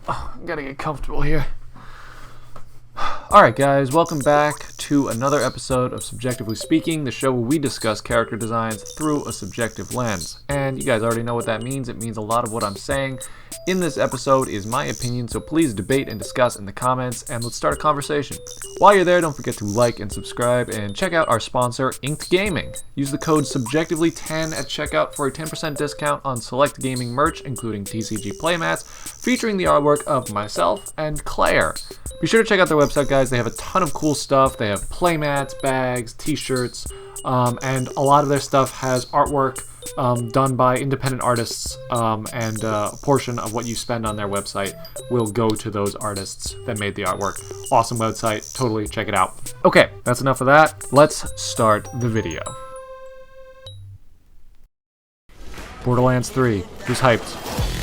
Gotta get comfortable here. Alright guys, welcome back to another episode of Subjectively Speaking, the show where we discuss character designs through a subjective lens. And you guys already know what that means. It means a lot of what I'm saying in this episode is my opinion, so please debate and discuss in the comments, and let's start a conversation. While you're there, don't forget to like and subscribe, and check out our sponsor, Inked Gaming. Use the code Subjectively10 at checkout for a 10% discount on select gaming merch, including TCG playmats, featuring the artwork of myself and Claire. Be sure to check out their website, guys. They have a ton of cool stuff. They have playmats, bags, t-shirts, and a lot of their stuff has artwork done by independent artists, and a portion of what you spend on their website will go to those artists that made the artwork. Awesome website. Totally check it out. Okay, that's enough of that. Let's start the video. Borderlands 3. Who's hyped?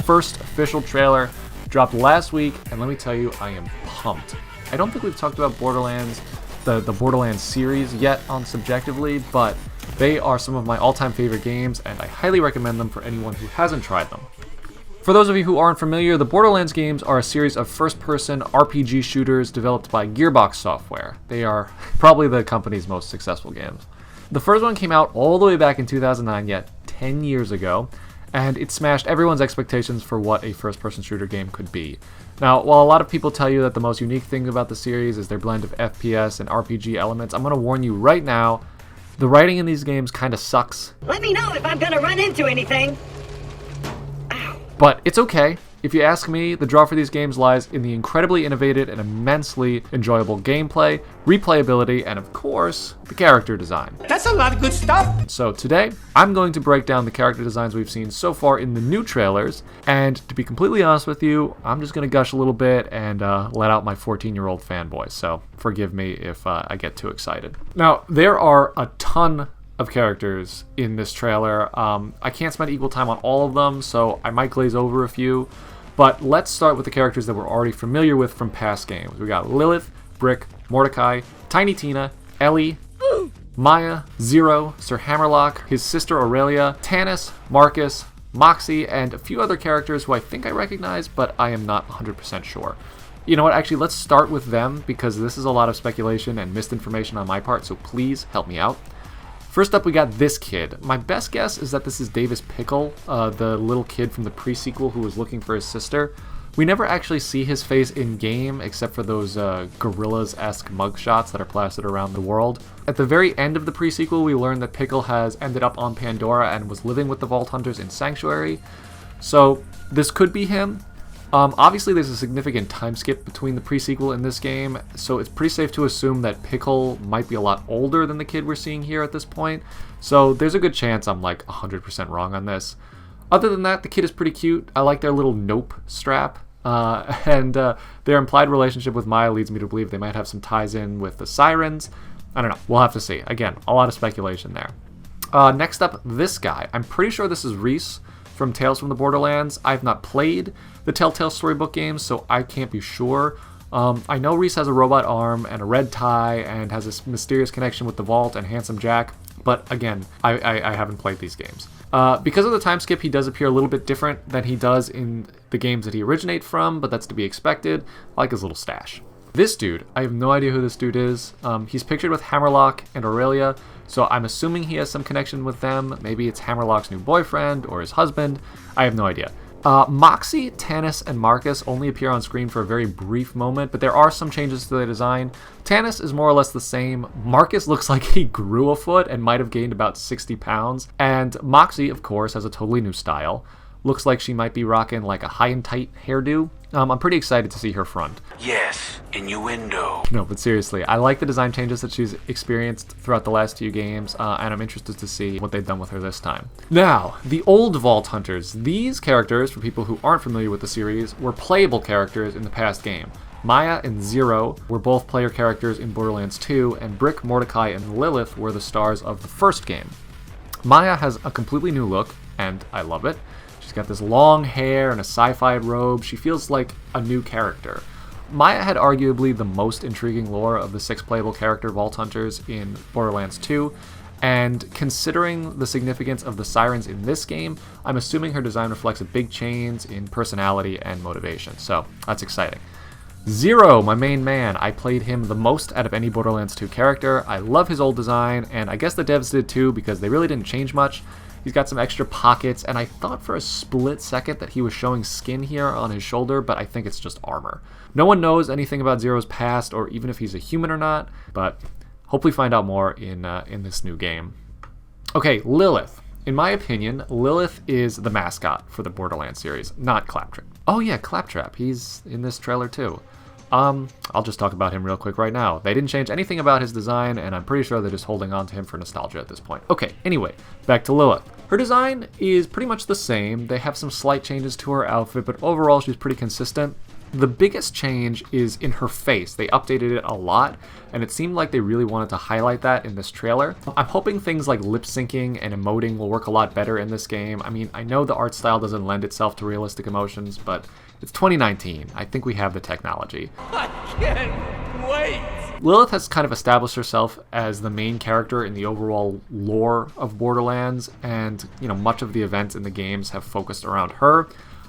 First official trailer dropped last week, and let me tell you, I am pumped. I don't think we've talked about Borderlands, the Borderlands series yet on Subjectively, but they are some of my all-time favorite games, and I highly recommend them for anyone who hasn't tried them. For those of you who aren't familiar, the Borderlands games are a series of first-person RPG shooters developed by Gearbox software. They are probably the company's most successful games. The first one came out all the way back in 2009, yet 10 years ago, and it smashed everyone's expectations for what a first-person shooter game could be. Now, while a lot of people tell you that the most unique thing about the series is their blend of FPS and RPG elements, I'm going to warn you right now, the writing in these games kind of sucks. Let me know if I'm going to run into anything. Ow. But it's okay. If you ask me, the draw for these games lies in the incredibly innovative and immensely enjoyable gameplay, replayability, and of course, the character design. That's a lot of good stuff. So today, I'm going to break down the character designs we've seen so far in the new trailers, and to be completely honest with you, I'm just going to gush a little bit and let out my 14-year-old fanboy, so forgive me if I get too excited. Now, there are a ton of characters in this trailer. I can't spend equal time on all of them, so I might glaze over a few. But let's start with the characters that we're already familiar with from past games. We got Lilith, Brick, Mordecai, Tiny Tina, Ellie, Maya, Zero, Sir Hammerlock, his sister Irelia, Tannis, Marcus, Moxie, and a few other characters who I think I recognize, but I am not 100% sure. You know what, actually, let's start with them because this is a lot of speculation and misinformation on my part, so please help me out. First up, we got this kid. My best guess is that this is Davis Pickle, the little kid from the pre-sequel who was looking for his sister. We never actually see his face in-game, except for those Gorillaz-esque mugshots that are plastered around the world. At the very end of the pre-sequel, we learn that Pickle has ended up on Pandora and was living with the Vault Hunters in Sanctuary. So, this could be him. Obviously, there's a significant time skip between the pre-sequel and this game, so it's pretty safe to assume that Pickle might be a lot older than the kid we're seeing here at this point, so there's a good chance I'm like 100% wrong on this. Other than that, the kid is pretty cute. I like their little nope strap, and their implied relationship with Maya leads me to believe they might have some ties in with the Sirens. I don't know, we'll have to see. Again, a lot of speculation there. Next up, this guy. I'm pretty sure this is Reese from Tales from the Borderlands. I've not played the Telltale Storybook games, so I can't be sure. I know Reese has a robot arm and a red tie and has a mysterious connection with the Vault and Handsome Jack, but again, I haven't played these games. Because of the time skip, he does appear a little bit different than he does in the games that he originate from, but that's to be expected. I like his little stash. This dude, I have no idea who this dude is. He's pictured with Hammerlock and Irelia, so I'm assuming he has some connection with them. Maybe it's Hammerlock's new boyfriend or his husband. I have no idea. Moxie, Tannis, and Marcus only appear on screen for a very brief moment, but there are some changes to the design. Tannis is more or less the same. Marcus looks like he grew a foot and might have gained about 60 pounds. And Moxie, of course, has a totally new style. Looks like she might be rocking like a high and tight hairdo. I'm pretty excited to see her front. Yes, innuendo. No, but seriously, I like the design changes that she's experienced throughout the last few games, and I'm interested to see what they've done with her this time. Now, the old Vault Hunters. These characters, for people who aren't familiar with the series, were playable characters in the past game. Maya and Zero were both player characters in Borderlands 2, and Brick, Mordecai, and Lilith were the stars of the first game. Maya has a completely new look, and I love it. She's got this long hair and a sci-fi robe. She feels like a new character. Maya had arguably the most intriguing lore of the 6 playable character Vault Hunters in Borderlands 2, And considering the significance of the Sirens in this game, I'm assuming her design reflects a big change in personality and motivation. So that's exciting. Zero, my main man. I played him the most out of any Borderlands 2 character. I love his old design, and I guess the devs did too because they really didn't change much. He's got some extra pockets, and I thought for a split second that he was showing skin here on his shoulder, but I think it's just armor. No one knows anything about Zero's past or even if he's a human or not, but hopefully find out more in this new game. Okay, Lilith. In my opinion, Lilith is the mascot for the Borderlands series, not Claptrap. Oh yeah, Claptrap. He's in this trailer too. I'll just talk about him real quick right now. They didn't change anything about his design, and I'm pretty sure they're just holding on to him for nostalgia at this point. Okay, anyway, back to Lilith. Her design is pretty much the same. They have some slight changes to her outfit, but overall she's pretty consistent. The biggest change is in her face. They updated it a lot, and it seemed like they really wanted to highlight that in this trailer. I'm hoping things like lip syncing and emoting will work a lot better in this game. I mean, I know the art style doesn't lend itself to realistic emotions, but it's 2019. I think we have the technology. I can't wait! Lilith has kind of established herself as the main character in the overall lore of Borderlands, and much of the events in the games have focused around her.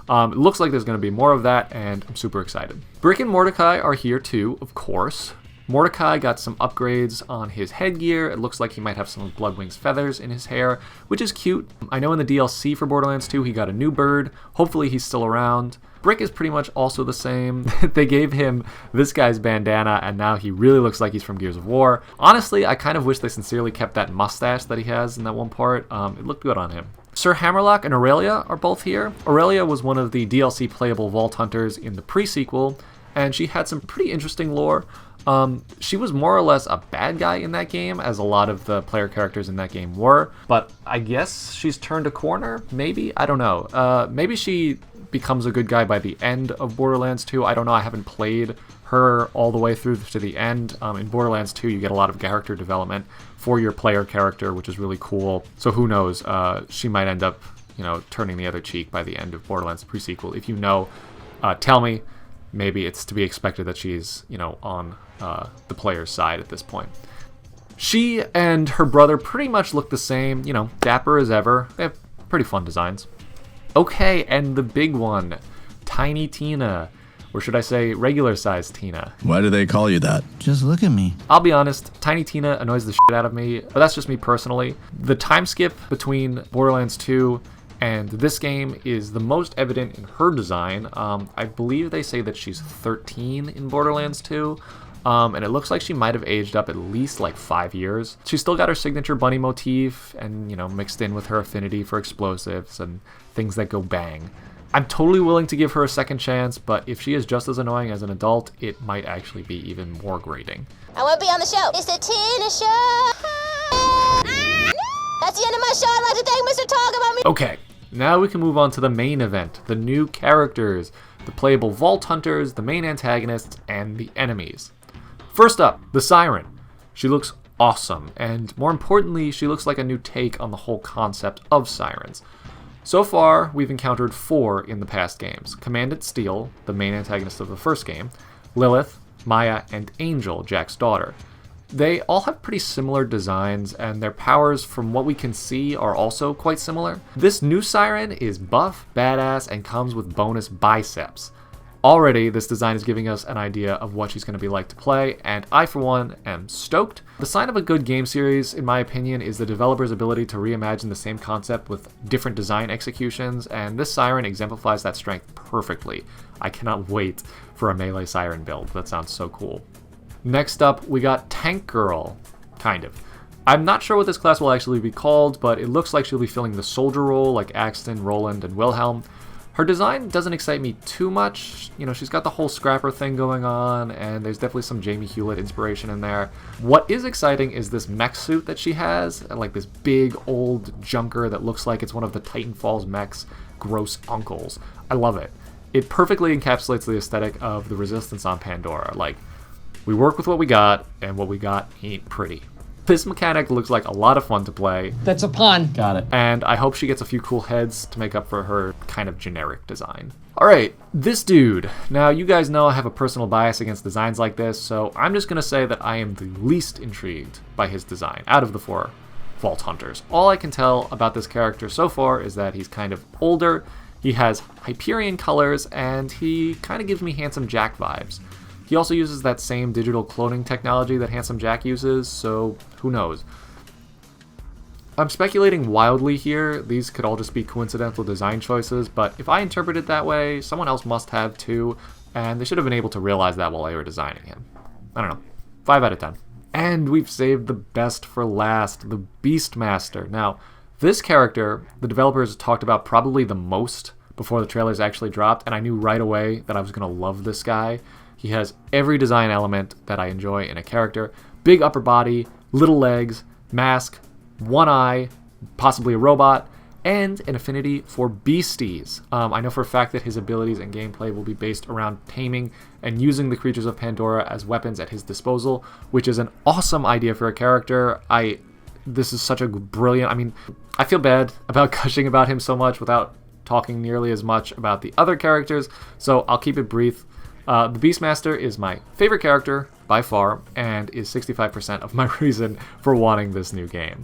It looks like there's going to be more of that, and I'm super excited. Brick and Mordecai are here too, of course. Mordecai got some upgrades on his headgear. It looks like he might have some Bloodwing's feathers in his hair, which is cute. I know in the DLC for Borderlands 2 he got a new bird. Hopefully he's still around. Brick is pretty much also the same. They gave him this guy's bandana, and now he really looks like he's from Gears of War. Honestly, I kind of wish they sincerely kept that mustache that he has in that one part. It looked good on him. Sir Hammerlock and Irelia are both here. Irelia was one of the DLC playable Vault Hunters in the pre-sequel, and she had some pretty interesting lore. She was more or less a bad guy in that game, as a lot of the player characters in that game were, but I guess she's turned a corner, maybe? I don't know. Maybe she becomes a good guy by the end of Borderlands 2. I don't know, I haven't played her all the way through to the end. In Borderlands 2, you get a lot of character development for your player character, which is really cool. So who knows, she might end up, turning the other cheek by the end of Borderlands pre-sequel. If you know, tell me. Maybe it's to be expected that she's, on the player's side at this point. She and her brother pretty much look the same, dapper as ever. They have pretty fun designs. Okay, and the big one, Tiny Tina. Or should I say regular-sized Tina? Why do they call you that? Just look at me. I'll be honest, Tiny Tina annoys the shit out of me, but that's just me personally. The time skip between Borderlands 2 and this game is the most evident in her design. I believe they say that she's 13 in Borderlands 2, and it looks like she might have aged up at least like 5 years. She's still got her signature bunny motif and, mixed in with her affinity for explosives and things that go bang. I'm totally willing to give her a second chance, but if she is just as annoying as an adult, it might actually be even more grating. I want to be on the show. It's the Tina Show. That's the end of my show. I'd like to thank Mr. Talk about me. Okay, now we can move on to the main event, the new characters, the playable Vault Hunters, the main antagonists, and the enemies. First up, the Siren. She looks awesome, and more importantly, she looks like a new take on the whole concept of Sirens. So far, we've encountered 4 in the past games. Commandant Steel, the main antagonist of the first game, Lilith, Maya, and Angel, Jack's daughter. They all have pretty similar designs, and their powers, from what we can see, are also quite similar. This new Siren is buff, badass, and comes with bonus biceps. Already, this design is giving us an idea of what she's going to be like to play, and I, for one, am stoked. The sign of a good game series, in my opinion, is the developer's ability to reimagine the same concept with different design executions, and this Siren exemplifies that strength perfectly. I cannot wait for a melee Siren build. That sounds so cool. Next up, we got Tank Girl. Kind of. I'm not sure what this class will actually be called, but it looks like she'll be filling the soldier role like Axton, Roland, and Wilhelm. Her design doesn't excite me too much. She's got the whole scrapper thing going on, and there's definitely some Jamie Hewlett inspiration in there. What is exciting is this mech suit that she has, like this big old junker that looks like it's one of the Titan Falls mech's gross uncles. I love it. It perfectly encapsulates the aesthetic of the Resistance on Pandora. Like, we work with what we got, and what we got ain't pretty. This mechanic looks like a lot of fun to play. That's a pun. Got it. And I hope she gets a few cool heads to make up for her kind of generic design. Alright, this dude. Now, you guys know I have a personal bias against designs like this, so I'm just going to say that I am the least intrigued by his design out of the 4 Vault Hunters. All I can tell about this character so far is that he's kind of older, he has Hyperion colors, and he kind of gives me Handsome Jack vibes. He also uses that same digital cloning technology that Handsome Jack uses, so who knows. I'm speculating wildly here. These could all just be coincidental design choices, but if I interpret it that way, someone else must have too, and they should have been able to realize that while they were designing him. I don't know. 5 out of 10. And we've saved the best for last, the Beastmaster. Now, this character, the developers talked about probably the most before the trailers actually dropped, and I knew right away that I was going to love this guy. He has every design element that I enjoy in a character. Big upper body, little legs, mask, one eye, possibly a robot, and an affinity for beasties. I know for a fact that his abilities and gameplay will be based around taming and using the creatures of Pandora as weapons at his disposal, which is an awesome idea for a character. This is such a brilliant... I mean, I feel bad about gushing about him so much without talking nearly as much about the other characters, so I'll keep it brief. The Beastmaster is my favorite character by far, and is 65% of my reason for wanting this new game.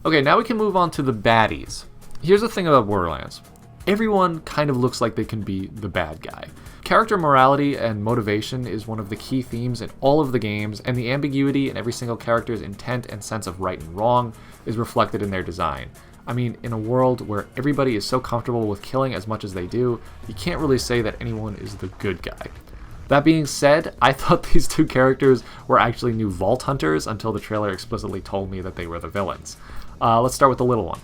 Okay, now we can move on to the baddies. Here's the thing about Borderlands. Everyone kind of looks like they can be the bad guy. Character morality and motivation is one of the key themes in all of the games, and the ambiguity in every single character's intent and sense of right and wrong is reflected in their design. I mean, in a world where everybody is so comfortable with killing as much as they do, you can't really say that anyone is the good guy. That being said, I thought these two characters were actually new Vault Hunters until the trailer explicitly told me that they were the villains. Let's start with the little one.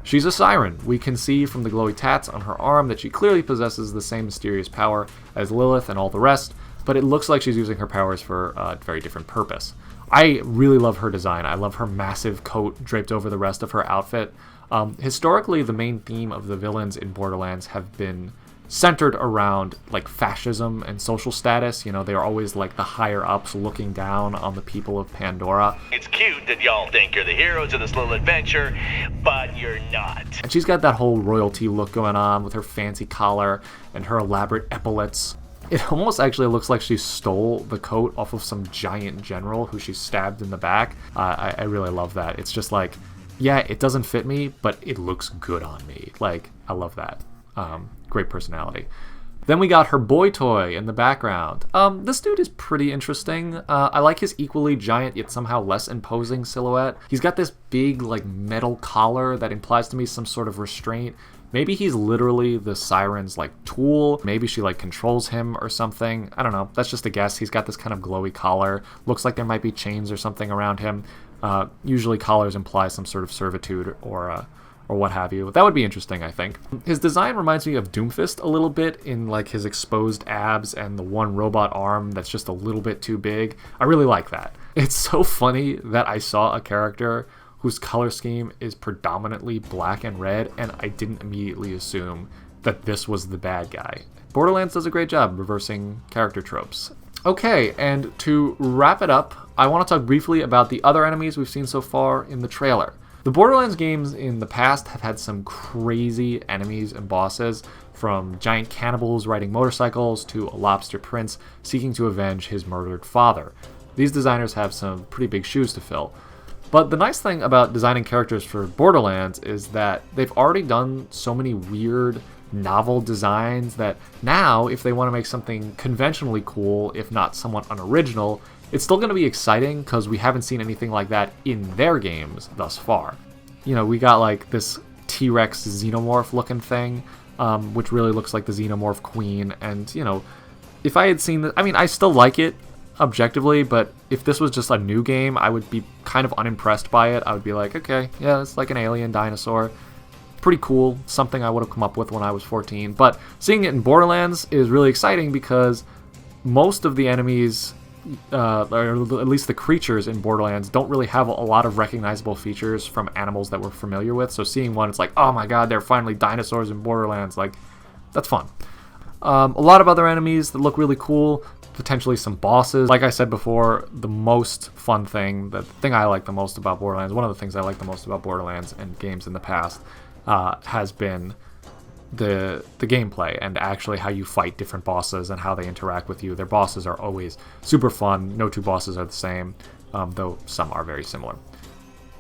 She's a Siren. We can see from the glowy tats on her arm that she clearly possesses the same mysterious power as Lilith and all the rest, but it looks like she's using her powers for a very different purpose. I really love her design. I love her massive coat draped over the rest of her outfit. Historically, the main theme of the villains in Borderlands have been centered around like fascism and social status. You know, they're always like the higher ups looking down on the people of Pandora. It's cute that y'all think you're the heroes of this little adventure, but you're not. And she's got that whole royalty look going on with her fancy collar and her elaborate epaulets. It almost actually looks like she stole the coat off of some giant general who she stabbed in the back. I really love that. It's just like, yeah, it doesn't fit me, but it looks good on me. Like, I love that. Great personality. Then we got her boy toy in the background. This dude is pretty interesting. I like his equally giant yet somehow less imposing silhouette. He's got this big like metal collar that implies to me some sort of restraint. Maybe he's literally the Siren's like tool. Maybe she like controls him or something. I don't know. That's just a guess. He's got this kind of glowy collar. Looks like there might be chains or something around him. Usually collars imply some sort of servitude or what have you. That would be interesting, I think. His design reminds me of Doomfist a little bit in like his exposed abs and the one robot arm that's just a little bit too big. I really like that. It's so funny that I saw a character whose color scheme is predominantly black and red, and I didn't immediately assume that this was the bad guy. Borderlands does a great job reversing character tropes. Okay, and to wrap it up, I want to talk briefly about the other enemies we've seen so far in the trailer. The Borderlands games in the past have had some crazy enemies and bosses, from giant cannibals riding motorcycles to a lobster prince seeking to avenge his murdered father. These designers have some pretty big shoes to fill. But the nice thing about designing characters for Borderlands is that they've already done so many weird, novel designs that now, if they want to make something conventionally cool, if not somewhat unoriginal, it's still going to be exciting because we haven't seen anything like that in their games thus far. You know, we got like this T-Rex xenomorph looking thing, which really looks like the xenomorph queen. And, you know, if I had seen this, I mean, I still like it objectively, but if this was just a new game, I would be kind of unimpressed by it. I would be like, okay, yeah, it's like an alien dinosaur. Pretty cool, something I would have come up with when I was 14. But seeing it in Borderlands is really exciting because most of the enemies, or at least the creatures in Borderlands, don't really have a lot of recognizable features from animals that we're familiar with. So seeing one, it's like, oh my god, they're finally dinosaurs in Borderlands. Like, that's fun. A lot of other enemies that look really cool, potentially some bosses. Like I said before, the most fun thing, the thing I like the most about Borderlands, one of the things I like the most about Borderlands and games in the past, has been the gameplay and actually how you fight different bosses and how they interact with you. Their bosses are always super fun. No two bosses are the same, though some are very similar.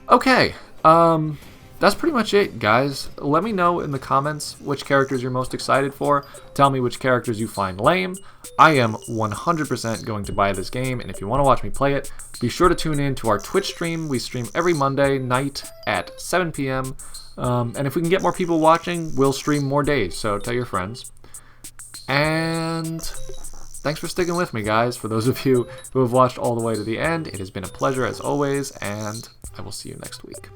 Okay, that's pretty much it, guys. Let me know in the comments which characters you're most excited for. Tell me which characters you find lame. I am 100% going to buy this game, and if you want to watch me play it, be sure to tune in to our Twitch stream. We stream every Monday night at 7 p.m. And if we can get more people watching, we'll stream more days, so tell your friends. And thanks for sticking with me, guys. For those of you who have watched all the way to the end, it has been a pleasure as always, and I will see you next week.